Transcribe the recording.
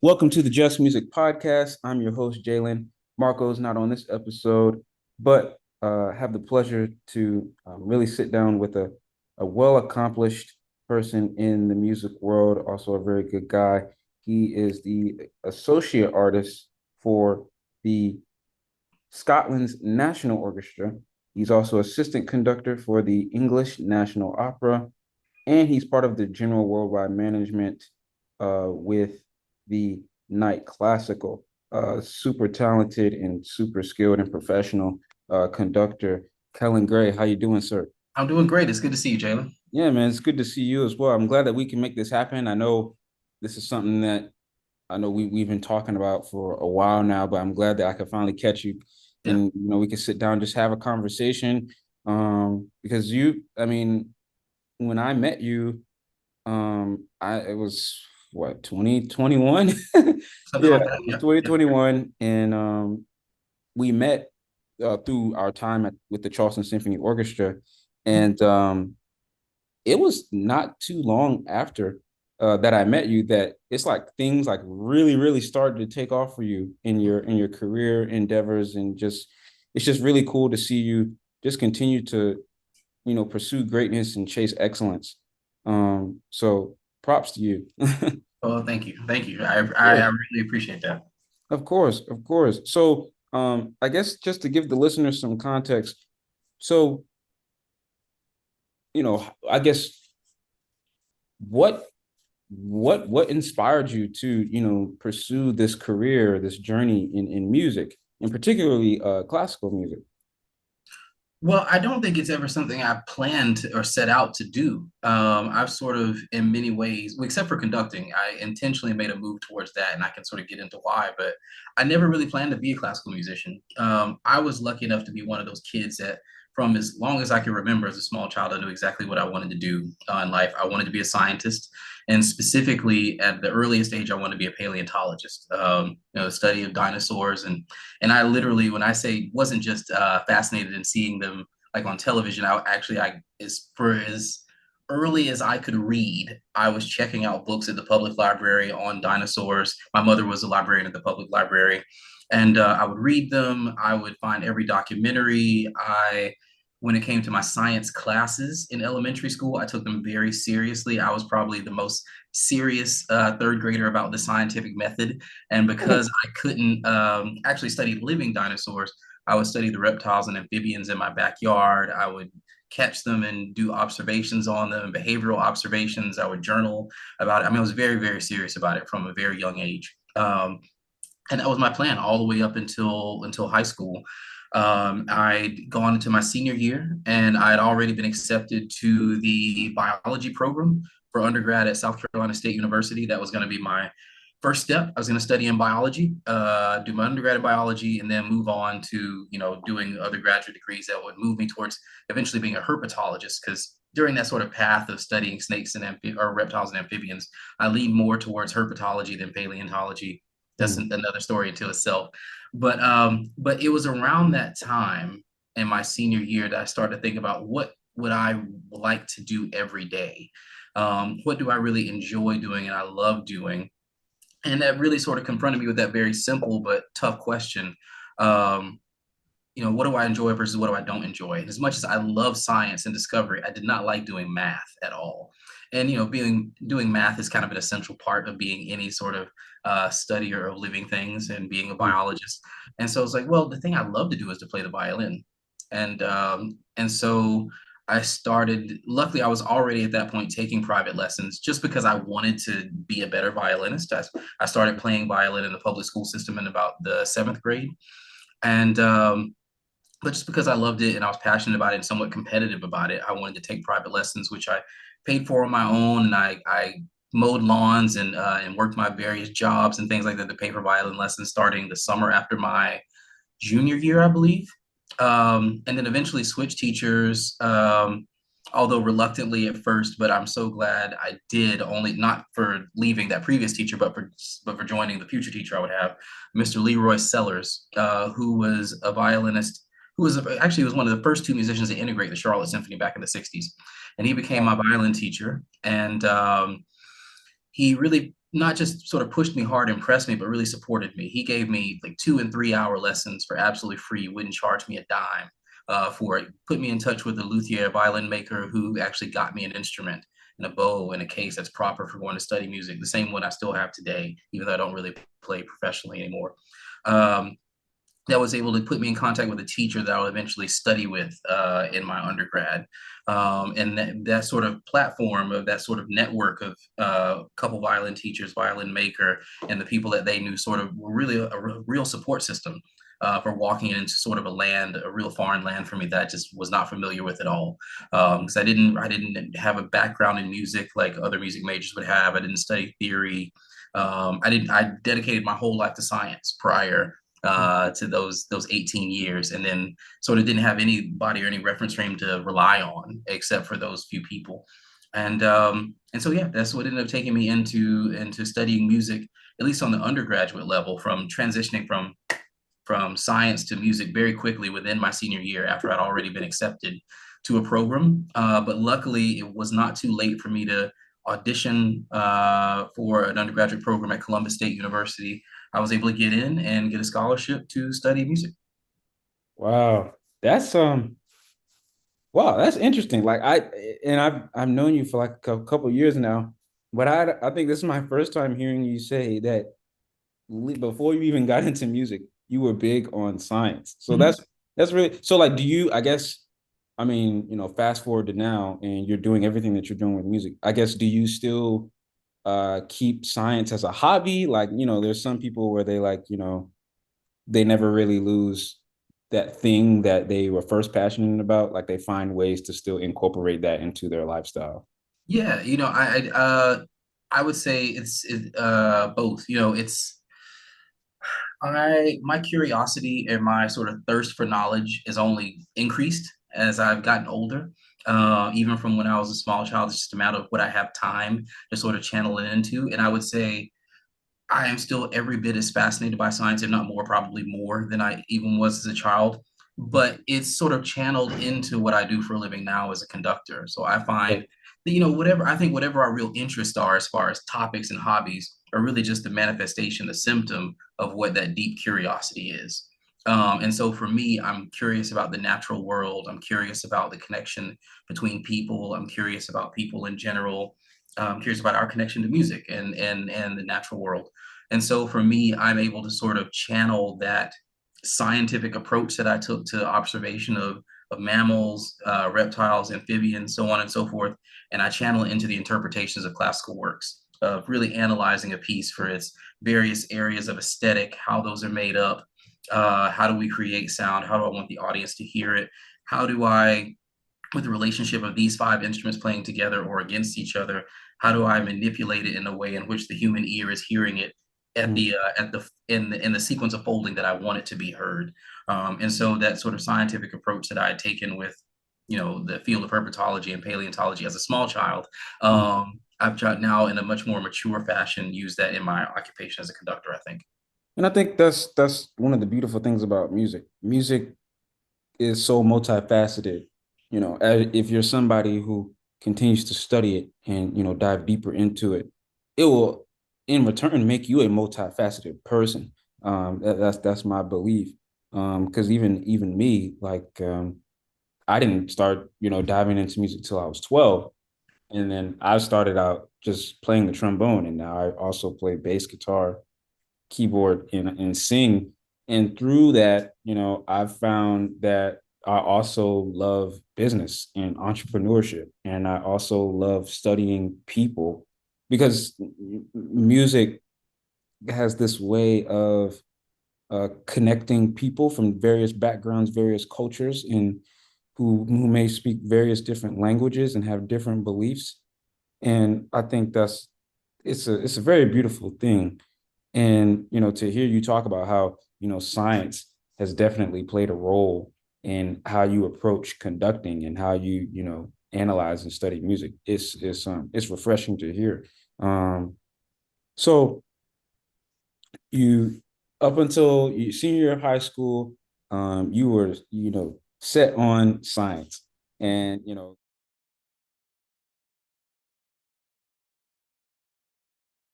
Welcome to the Just Music podcast. I'm your host, Jalen. Marco's not on this episode, but have the pleasure to really sit down with a well accomplished person in the music world, also a very good guy. He is the associate artist for the Scotland's National Orchestra. He's also assistant conductor for the English National Opera, and he's part of the general worldwide management with the Night Classical. Super talented and super skilled and professional conductor, Kellen Gray. How you doing, sir? I'm doing great. It's good to see you, Jalen. Yeah, man, it's good to see you as well. I'm glad that we can make this happen. I know this is something that I know we've been talking about for a while now, but I'm glad that I could finally catch you, Yeah. and we can sit down, just have a conversation. Because I mean, when I met you, I it was what 2021. Something Yeah, like it that. was Yeah. Yeah. 2021, and we met through our time with the Charleston Symphony Orchestra, and it was not too long after that I met you that it's like things like really started to take off for you in your career endeavors, and just it's just really cool to see you just continue to pursue greatness and chase excellence. So props to you. Oh, thank you. Thank you. I Yeah, really appreciate that. of course, of course. So I guess just to give the listeners some context, so I guess what what inspired you to pursue this career, this journey in music, and particularly classical music? Well, I don't think it's ever something I planned or set out to do. I've sort of, in many ways, well, except for conducting, I intentionally made a move towards that, and I can sort of get into why. But I never really planned to be a classical musician. I was lucky enough to be one of those kids that, from as long as I can remember as a small child, I knew exactly what I wanted to do in life. I wanted to be a scientist, and specifically at the earliest age, I wanted to be a paleontologist. The study of dinosaurs and I literally, when I say wasn't just fascinated in seeing them like on television, I as for as early as I could read, I was checking out books at the public library on dinosaurs. My mother was a librarian at the public library, and I would read them. I would find every documentary. When it came to my science classes in elementary school, I took them very seriously. I was probably the most serious third grader about the scientific method. And because I couldn't actually study living dinosaurs, I would study the reptiles and amphibians in my backyard. I would catch them and do observations on them, behavioral observations. I would journal about it. I mean, I was very serious about it from a very young age. And that was my plan all the way up until high school. I'd gone into my senior year, and I had already been accepted to the biology program for undergrad at South Carolina State University. That was going to be my first step. I was going to study in biology, do my undergrad in biology, and then move on to doing other graduate degrees that would move me towards eventually being a herpetologist. Because during that sort of path of studying snakes and or reptiles and amphibians, I lean more towards herpetology than paleontology. That's Mm. another story into itself. But it was around that time in my senior year that I started to think about what would I like to do every day. What do I really enjoy doing and I love doing? And that really sort of confronted me with that very simple but tough question. Um, what do I enjoy versus what do I don't enjoy? And as much as I love science and discovery, I did not like doing math at all. And being doing math is kind of an essential part of being any sort of studier of living things and being a Mm. biologist. And so it's like, well, the thing I love to do is to play the violin. And so I started. Luckily, I was already at that point taking private lessons just because I wanted to be a better violinist. I started playing violin in the public school system in about the seventh grade, and but just because I loved it and I was passionate about it and somewhat competitive about it, I wanted to take private lessons, which I paid for on my own, and I mowed lawns and worked my various jobs and things like that to pay for violin lessons starting the summer after my junior year, I believe, and then eventually switched teachers. Although reluctantly at first, but I'm so glad I did. Only not for leaving that previous teacher, but for joining the future teacher I would have, Mr. Leroy Sellers, who was a violinist who was actually was one of the first two musicians to integrate the Charlotte Symphony back in the 60s. And he became my violin teacher. And he really not just sort of pushed me hard, impressed me, but really supported me. He gave me like 2 and 3 hour lessons for absolutely free. Wouldn't charge me a dime for it. Put me in touch with a luthier violin maker who actually got me an instrument and a bow and a case that's proper for going to study music. The same one I still have today, even though I don't really play professionally anymore. Um, that was able to put me in contact with a teacher that I'll eventually study with in my undergrad. And that sort of platform of that sort of network of a couple violin teachers, violin maker, and the people that they knew sort of were really a real support system for walking into sort of a land, a real foreign land for me that I just was not familiar with at all. Because I didn't have a background in music like other music majors would have. I didn't study theory. I dedicated my whole life to science prior to those 18 years, and then sort of didn't have anybody or any reference frame to rely on except for those few people. And so yeah, that's what ended up taking me into studying music, at least on the undergraduate level, from transitioning from science to music very quickly within my senior year after I'd already been accepted to a program. But luckily, it was not too late for me to audition for an undergraduate program at Columbus State University. I was able to get in and get a scholarship to study music. Wow. That's wow, that's interesting. Like I've known you for like a couple years now, but I think this is my first time hearing you say that before you even got into music, you were big on science. So Mhm. that's really so like do you I guess I mean, fast forward to now and you're doing everything that you're doing with music. I guess do you still keep science as a hobby? Like, there's some people where they like, they never really lose that thing that they were first passionate about. Like they find ways to still incorporate that into their lifestyle. Yeah, I would say both. It's I my curiosity and my sort of thirst for knowledge is only increased as I've gotten older. Even from when I was a small child, it's just a matter of what I have time to sort of channel it into. And I would say I am still every bit as fascinated by science, if not more, probably more than I even was as a child. But it's sort of channeled into what I do for a living now as a conductor. So I find that, whatever our real interests are as far as topics and hobbies are really just the manifestation, the symptom of what that deep curiosity is. And so for me, I'm curious about the natural world. I'm curious about the connection between people. I'm curious about people in general. I'm curious about our connection to music and the natural world. And so for me, I'm able to sort of channel that scientific approach that I took to observation of mammals, reptiles, amphibians, so on and so forth. And I channel it into the interpretations of classical works, of really analyzing a piece for its various areas of aesthetic, how those are made up, how do we create sound, how do I want the audience to hear it, how do I with the relationship of these five instruments playing together or against each other, how do I manipulate it in a way in which the human ear is hearing it in the sequence of folding that I want it to be heard. And so that sort of scientific approach that I had taken with the field of herpetology and paleontology as a small child, I've tried now in a much more mature fashion use that in my occupation as a conductor, I think. And I think that's one of the beautiful things about music. Music is so multifaceted. If you're somebody who continues to study it and dive deeper into it, it will in return make you a multifaceted person. That's my belief. Because even me, like I didn't start diving into music till I was 12, and then I started out just playing the trombone, and now I also play bass guitar, keyboard, and sing. And through that, I've found that I also love business and entrepreneurship. And I also love studying people because music has this way of connecting people from various backgrounds, various cultures, and who may speak various different languages and have different beliefs. And I think it's a very beautiful thing. And to hear you talk about how science has definitely played a role in how you approach conducting and how you analyze and study music, it's refreshing to hear. So you up until senior year of high school, you were set on science, and